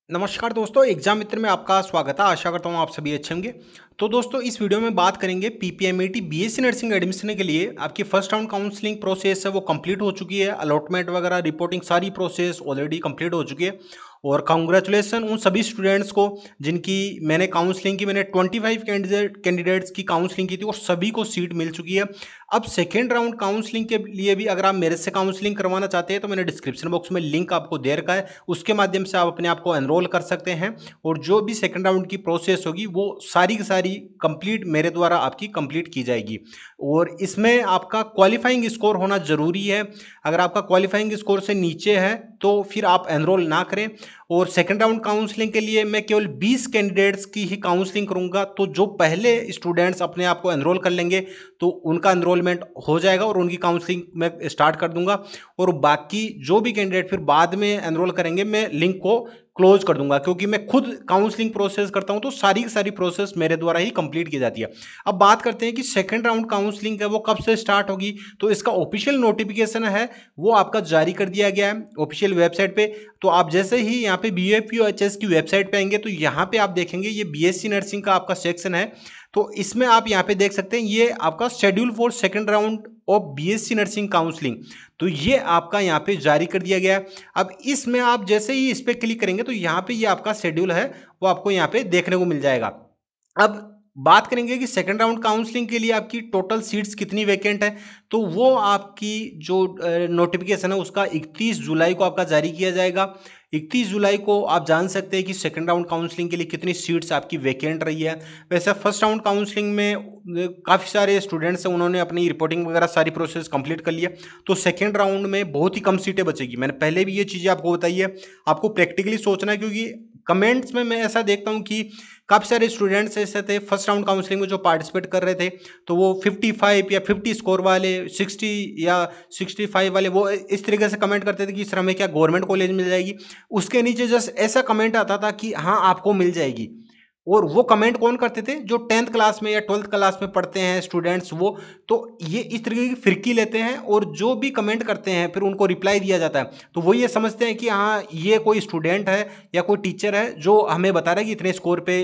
नमस्कार दोस्तों, एग्जाम मित्र में आपका स्वागत है। आशा करता हूँ आप सभी अच्छे होंगे। तो दोस्तों इस वीडियो में बात करेंगे पीपीएमईटी बीएससी नर्सिंग एडमिशन के लिए आपकी फर्स्ट राउंड काउंसलिंग प्रोसेस है वो कंप्लीट हो चुकी है। अलॉटमेंट वगैरह रिपोर्टिंग सारी प्रोसेस ऑलरेडी कंप्लीट हो चुकी है। और कांग्रेचुलेसन उन सभी स्टूडेंट्स को जिनकी मैंने काउंसलिंग की। मैंने 25 कैंडिडेट्स की काउंसलिंग की थी और सभी को सीट मिल चुकी है। अब सेकेंड राउंड काउंसलिंग के लिए भी अगर आप मेरे से काउंसलिंग करवाना चाहते हैं तो मैंने डिस्क्रिप्शन बॉक्स में लिंक आपको दे रखा है, उसके माध्यम से आप अपने आप को एनरोल कर सकते हैं। और जो भी सेकंड राउंड की प्रोसेस होगी वो सारी की सारी कंप्लीट मेरे द्वारा आपकी कंप्लीट की जाएगी। और इसमें आपका क्वालिफाइंग स्कोर होना जरूरी है। अगर आपका क्वालिफाइंग स्कोर से नीचे है तो फिर आप एनरोल ना करें। और सेकंड राउंड काउंसलिंग के लिए मैं केवल 20 कैंडिडेट्स की ही काउंसलिंग करूंगा। तो जो पहले स्टूडेंट्स अपने आप को एनरोल कर लेंगे तो उनका एनरोलमेंट हो जाएगा और उनकी काउंसलिंग मैं स्टार्ट कर दूंगा। और बाकी जो भी कैंडिडेट फिर बाद में एनरोल करेंगे मैं लिंक को क्लोज कर दूंगा, क्योंकि मैं खुद काउंसलिंग प्रोसेस करता हूं तो सारी की सारी प्रोसेस मेरे द्वारा ही कंप्लीट की जाती है। अब बात करते हैं कि सेकंड राउंड काउंसलिंग है वो कब से स्टार्ट होगी। तो इसका ऑफिशियल नोटिफिकेशन है वो आपका जारी कर दिया गया है ऑफिशियल वेबसाइट पे। तो आप जैसे ही यहाँ पे BFQHS की वेबसाइट पे आएंगे तो यहाँ पे आप देखेंगे ये बीएससी नर्सिंग का आपका सेक्शन है। तो इसमें आप यहाँ पे देख सकते हैं ये आपका schedule for second round of BSc nursing counselling. तो ये आपका यहाँ पे जारी कर दिया गया है। अब इसमें आप जैसे ही इस पे क्लिक करेंगे तो यहाँ पे ये आपका शेड्यूल है वो आपको यहाँ पे देखने को मिल जाएगा। अब बात करेंगे कि सेकंड राउंड काउंसलिंग के लिए आपकी टोटल सीट्स कितनी वैकेंट है। तो वो आपकी जो नोटिफिकेशन है उसका 31 जुलाई को आपका जारी किया जाएगा। 31 जुलाई को आप जान सकते हैं कि सेकंड राउंड काउंसलिंग के लिए कितनी सीट्स आपकी वैकेंट रही है। वैसे फर्स्ट राउंड काउंसलिंग में काफ़ी सारे स्टूडेंट्स हैं, उन्होंने अपनी रिपोर्टिंग वगैरह सारी प्रोसेस कंप्लीट कर लिया। तो सेकंड राउंड में बहुत ही कम सीटें बचेगी। मैंने पहले भी ये चीज़ें आपको बताई है। आपको प्रैक्टिकली सोचना है, क्योंकि कमेंट्स में मैं ऐसा देखता हूँ कि काफ़ी सारे स्टूडेंट्स ऐसे थे फर्स्ट राउंड काउंसलिंग में जो पार्टिसिपेट कर रहे थे। तो वो 55 या 50 स्कोर वाले, 60 या 65 वाले, वो इस तरीके से कमेंट करते थे कि सर हमें क्या गवर्नमेंट कॉलेज मिल जाएगी। उसके नीचे जस्ट ऐसा कमेंट आता था कि हाँ आपको मिल जाएगी। और वो कमेंट कौन करते थे? जो 10th क्लास में या 12th क्लास में पढ़ते हैं स्टूडेंट्स वो। तो ये इस तरीके की फिरकी लेते हैं और जो भी कमेंट करते हैं फिर उनको रिप्लाई दिया जाता है। तो वो ये समझते हैं कि हाँ ये कोई स्टूडेंट है या कोई टीचर है जो हमें बता रहा है कि इतने स्कोर पे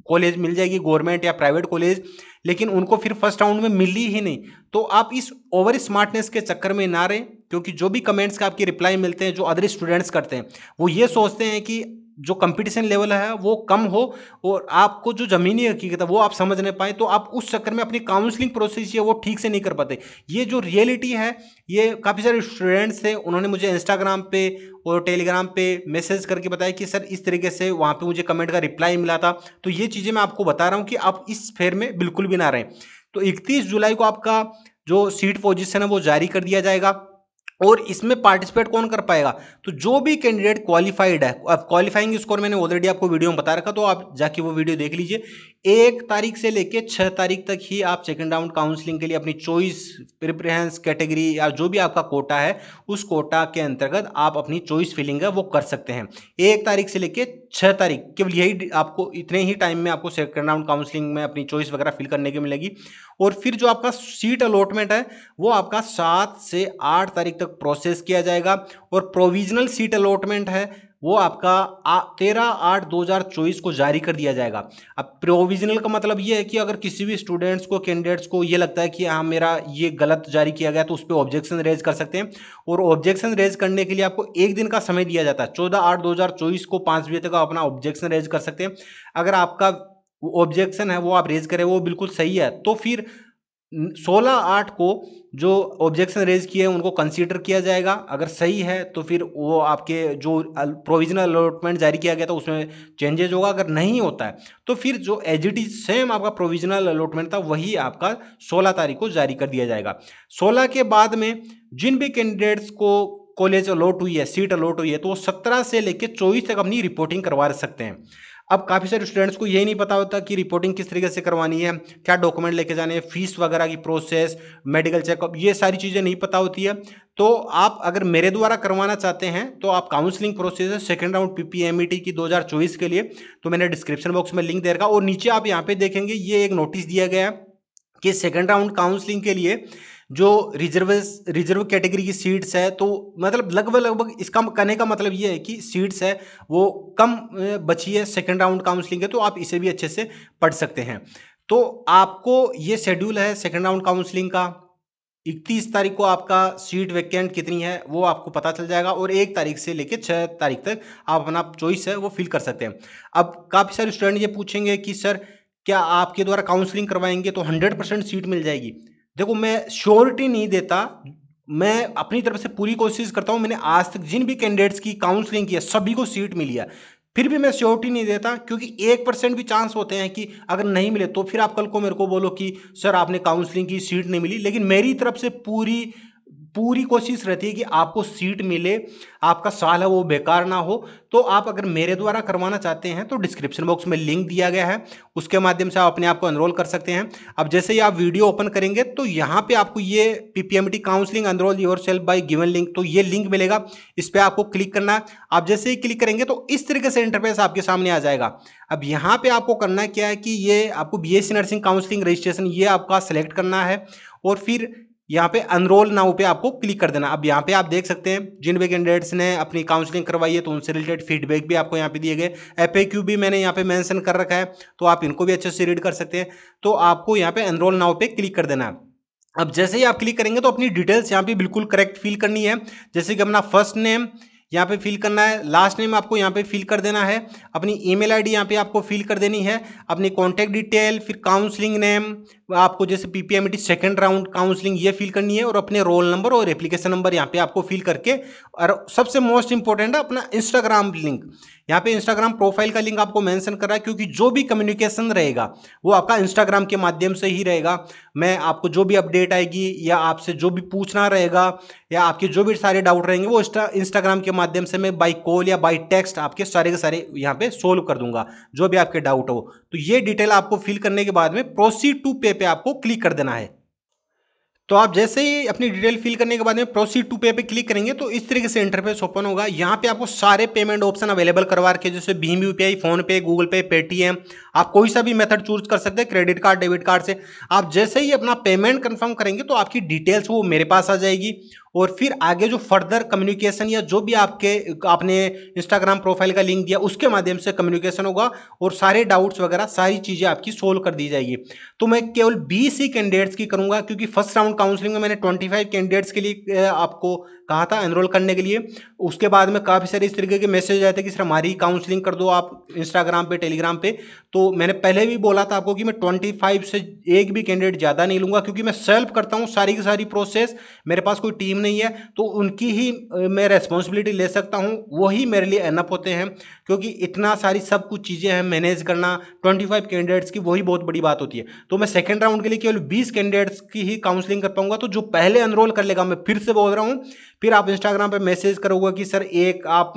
कॉलेज मिल जाएगी, गवर्नमेंट या प्राइवेट कॉलेज। लेकिन उनको फिर फर्स्ट राउंड में मिली ही नहीं। तो आप इस ओवर स्मार्टनेस के चक्कर में ना रहें, क्योंकि जो भी कमेंट्स का आपके रिप्लाई मिलते हैं जो अदर स्टूडेंट्स करते हैं वो ये सोचते हैं कि जो कंपटीशन लेवल है वो कम हो और आपको जो ज़मीनी हकीकत है वो आप समझ नहीं पाए। तो आप उस चक्कर में अपनी काउंसलिंग प्रोसेस है वो ठीक से नहीं कर पाते। ये जो रियलिटी है, ये काफ़ी सारे स्टूडेंट्स थे, उन्होंने मुझे इंस्टाग्राम पे और टेलीग्राम पे मैसेज करके बताया कि सर इस तरीके से वहाँ पे मुझे कमेंट का रिप्लाई मिला था। तो ये चीज़ें मैं आपको बता रहा हूँ कि आप इस फेर में बिल्कुल भी ना रहें। तो 31 जुलाई को आपका जो सीट पोजीशन है वो जारी कर दिया जाएगा। और इसमें पार्टिसिपेट कौन कर पाएगा? तो जो भी कैंडिडेट क्वालिफाइड है। अब क्वालिफाइंग स्कोर मैंने ऑलरेडी आपको वीडियो में बता रखा, तो आप जाके वो वीडियो देख लीजिए। 1 तारीख से लेके 6 तारीख तक ही आप सेकंड राउंड काउंसलिंग के लिए अपनी चॉइस, प्रेफरेंस कैटेगरी या जो भी आपका कोटा है उस कोटा के अंतर्गत आप अपनी चॉइस फिलिंग है वो कर सकते हैं। 1 तारीख से लेके 6 तारीख, केवल यही आपको इतने ही टाइम में आपको सेकंड राउंड काउंसलिंग में अपनी चॉइस वगैरह फिल करने की मिलेगी। और फिर जो आपका सीट अलॉटमेंट है वो आपका 7 से 8 तारीख तक प्रोसेस किया जाएगा। और प्रोविजनल सीट अलॉटमेंट है वो आपका 13/8/2024 को जारी कर दिया जाएगा। अब प्रोविजनल का मतलब ये है कि अगर किसी भी स्टूडेंट्स को, कैंडिडेट्स को ये लगता है कि हाँ मेरा ये गलत जारी किया गया, तो उस पर ऑब्जेक्शन रेज कर सकते हैं। और ऑब्जेक्शन रेज करने के लिए आपको 1 दिन का समय दिया जाता है। 14/8/2024 को 5 बजे तक आप अपना ऑब्जेक्शन रेज कर सकते हैं। अगर आपका ऑब्जेक्शन है वो आप रेज करें वो बिल्कुल सही है तो फिर 16/8 को जो ऑब्जेक्शन रेज किए हैं उनको कंसीडर किया जाएगा। अगर सही है तो फिर वो आपके जो प्रोविजनल अलॉटमेंट जारी किया गया था उसमें चेंजेज होगा। अगर नहीं होता है तो फिर जो एज इट इज सेम आपका प्रोविजनल अलॉटमेंट था वही आपका 16 तारीख को जारी कर दिया जाएगा। 16 के बाद में जिन भी कैंडिडेट्स को कॉलेज अलॉट हुई है, सीट अलॉट हुई है, तो वो 17 से लेकर 24 तक अपनी रिपोर्टिंग करवा सकते हैं। अब काफ़ी सारे स्टूडेंट्स को यही नहीं पता होता कि रिपोर्टिंग किस तरीके से करवानी है, क्या डॉक्यूमेंट लेके जाने हैं, फीस वगैरह की प्रोसेस, मेडिकल चेकअप, ये सारी चीज़ें नहीं पता होती है। तो आप अगर मेरे द्वारा करवाना चाहते हैं तो आप काउंसलिंग प्रोसेस है सेकेंड राउंड पीपीएमईटी की 2024 के लिए, तो मैंने डिस्क्रिप्शन बॉक्स में लिंक दे रखा। और नीचे आप यहाँ पे देखेंगे ये एक नोटिस दिया गया है कि सेकेंड राउंड काउंसलिंग के लिए जो रिजर्व कैटेगरी की सीट्स है, तो मतलब लगभग इसका कहने का मतलब ये है कि सीट्स है वो कम बची है सेकंड राउंड काउंसलिंग है, तो आप इसे भी अच्छे से पढ़ सकते हैं। तो आपको ये शेड्यूल है सेकंड राउंड काउंसलिंग का। 31 तारीख को आपका सीट वैकेंट कितनी है वो आपको पता चल जाएगा, और 1 तारीख से लेकर 6 तारीख तक आप अपना चॉइस है वो फिल कर सकते हैं। अब काफ़ी सारे स्टूडेंट ये पूछेंगे कि सर क्या आपके द्वारा काउंसलिंग करवाएंगे तो 100% सीट मिल जाएगी? देखो, मैं श्योरिटी नहीं देता, मैं अपनी तरफ से पूरी कोशिश करता हूँ। मैंने आज तक जिन भी कैंडिडेट्स की काउंसलिंग की है सभी को सीट मिली है, फिर भी मैं श्योरिटी नहीं देता, क्योंकि 1% भी चांस होते हैं कि अगर नहीं मिले तो फिर आप कल को मेरे को बोलो कि सर आपने काउंसलिंग की सीट नहीं मिली। लेकिन मेरी तरफ से पूरी पूरी कोशिश रहती है कि आपको सीट मिले, आपका साल है वो बेकार ना हो। तो आप अगर मेरे द्वारा करवाना चाहते हैं तो डिस्क्रिप्शन बॉक्स में लिंक दिया गया है, उसके माध्यम से आप अपने आप को एनरोल कर सकते हैं। अब जैसे ही आप वीडियो ओपन करेंगे तो यहाँ पे आपको ये PPMT counselling enrol yourself bye given link, तो ये लिंक मिलेगा, इस पर आपको क्लिक करना है। आप जैसे ही क्लिक करेंगे तो इस तरीके से इंटरफेस आपके सामने आ जाएगा। अब यहाँ पे आपको करना क्या है कि ये आपको बीएससी नर्सिंग काउंसलिंग रजिस्ट्रेशन ये आपका सेलेक्ट करना है, और फिर यहाँ पे अनरोल नाउ पे आपको क्लिक कर देना। अब यहाँ पे आप देख सकते हैं जिन भी कैंडिडेट्स ने अपनी काउंसलिंग करवाई है तो उनसे रिलेटेड फीडबैक भी आपको यहाँ पे दिए गए, एफएक्यू भी मैंने यहाँ पे मेंशन कर रखा है, तो आप इनको भी अच्छे से रीड कर सकते हैं। तो आपको यहाँ पे अनरोल नाउ पे क्लिक कर देना है। अब जैसे ही आप क्लिक करेंगे तो अपनी डिटेल्स यहाँ पे बिल्कुल करेक्ट फिल करनी है, जैसे कि अपना फर्स्ट नेम यहाँ पे फिल करना है, लास्ट नेम आपको यहाँ पे फिल कर देना है, अपनी ईमेल आईडी यहाँ पे आपको फिल कर देनी है, अपनी कॉन्टैक्ट डिटेल, फिर काउंसलिंग नेम आपको जैसे पीपीएमटी सेकंड राउंड काउंसलिंग ये फिल करनी है, और अपने रोल नंबर और एप्लीकेशन नंबर यहाँ पे आपको फिल करके, और सबसे मोस्ट इंपॉर्टेंट है अपना इंस्टाग्राम लिंक। यहाँ पे इंस्टाग्राम प्रोफाइल का लिंक आपको मेंशन कर रहा है, क्योंकि जो भी कम्युनिकेशन रहेगा वो आपका इंस्टाग्राम के माध्यम से ही रहेगा। मैं आपको जो भी अपडेट आएगी या आपसे जो भी पूछना रहेगा या आपके जो भी सारे डाउट रहेंगे वो इंस्टाग्राम के माध्यम से मैं बाई कॉल या बाई टेक्स्ट आपके सारे के सारे यहाँ पे सोल्व कर दूंगा, जो भी आपके डाउट हो। तो ये डिटेल आपको फिल करने के बाद में प्रोसीड टू पे आपको क्लिक कर देना है। तो आप जैसे ही अपनी डिटेल फिल करने के बाद में प्रोसीड टू पे क्लिक करेंगे तो इस तरीके से इंटरफेस ओपन होगा। यहाँ पे आपको सारे पेमेंट ऑप्शन अवेलेबल करवा रखे, जैसे भीम यूपीआई, फोन पे, गूगल पे, पेटीएम, आप कोई सा भी मेथड चूज कर सकते हैं, क्रेडिट कार्ड, डेबिट कार्ड से। आप जैसे ही अपना पेमेंट कंफर्म करेंगे तो आपकी डिटेल्स वो मेरे पास आ जाएगी, और फिर आगे जो फर्दर कम्युनिकेशन या जो भी आपने इंस्टाग्राम प्रोफाइल का लिंक दिया उसके माध्यम से कम्युनिकेशन होगा, और सारे डाउट्स वगैरह सारी चीज़ें आपकी सोल्व कर दी जाएगी। तो मैं केवल 20 ही कैंडिडेट्स की करूंगा, क्योंकि फर्स्ट राउंड काउंसलिंग में मैंने 25 कैंडिडेट्स के लिए आपको कहा था एनरोल करने के लिए। उसके बाद में काफ़ी सारे इस तरीके के मैसेज आए थे कि सर हमारी काउंसलिंग कर दो आप इंस्टाग्राम पे, टेलीग्राम पे। तो मैंने पहले भी बोला था आपको कि मैं 25 से एक भी कैंडिडेट ज़्यादा नहीं लूँगा, क्योंकि मैं सेल्फ करता हूँ सारी की सारी प्रोसेस, मेरे पास कोई टीम नहीं है, तो उनकी ही मैं रेस्पॉन्सिबिलिटी ले सकता हूँ, वही मेरे लिए एनअप होते हैं। क्योंकि इतना सारी सब कुछ चीज़ें हैं मैनेज करना 25 कैंडिडेट्स की, वही बहुत बड़ी बात होती है। तो मैं सेकेंड राउंड के लिए केवल 20 कैंडिडेट्स की ही काउंसलिंग कर पाऊंगा। तो जो पहले एनरोल कर लेगा, मैं फिर से बोल रहा हूँ, फिर आप इंस्टाग्राम पे मैसेज करोगे कि सर एक आप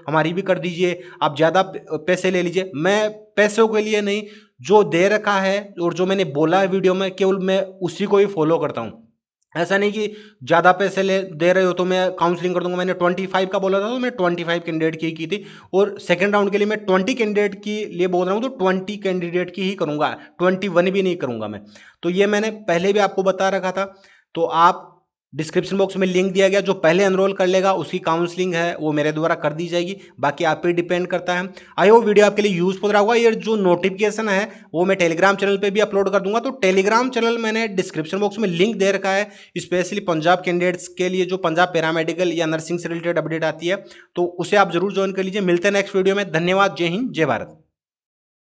हमारी भी कर दीजिए, आप ज़्यादा पैसे ले लीजिए। मैं पैसों के लिए नहीं, जो दे रखा है और जो मैंने बोला है वीडियो में केवल मैं उसी को ही फॉलो करता हूँ। ऐसा नहीं कि ज़्यादा पैसे दे रहे हो तो मैं काउंसलिंग कर दूंगा। मैंने 25 का बोला था तो मैं 25 कैंडिडेट की थी, और सेकंड राउंड के लिए मैं 20 कैंडिडेट के लिए बोल रहा हूँ तो 20 कैंडिडेट की ही करूँगा, 21 भी नहीं करूँगा मैं। तो ये मैंने पहले भी आपको बता रखा था। तो आप डिस्क्रिप्शन बॉक्स में लिंक दिया गया, जो पहले एनरोल कर लेगा उसकी काउंसलिंग है वो मेरे द्वारा कर दी जाएगी, बाकी आप पे डिपेंड करता है। आई होप वीडियो आपके लिए यूजफुल रहा होगा। ये जो नोटिफिकेशन है वो मैं टेलीग्राम चैनल पे भी अपलोड कर दूंगा, तो टेलीग्राम चैनल मैंने डिस्क्रिप्शन बॉक्स में लिंक दे रखा है, स्पेशली पंजाब कैंडिडेट्स के लिए, जो पंजाब पैरामेडिकल या नर्सिंग से रिलेटेड अपडेट आती है, तो उसे आप जरूर ज्वाइन कर लीजिए। मिलते हैं नेक्स्ट वीडियो में। धन्यवाद। जय हिंद, जय भारत।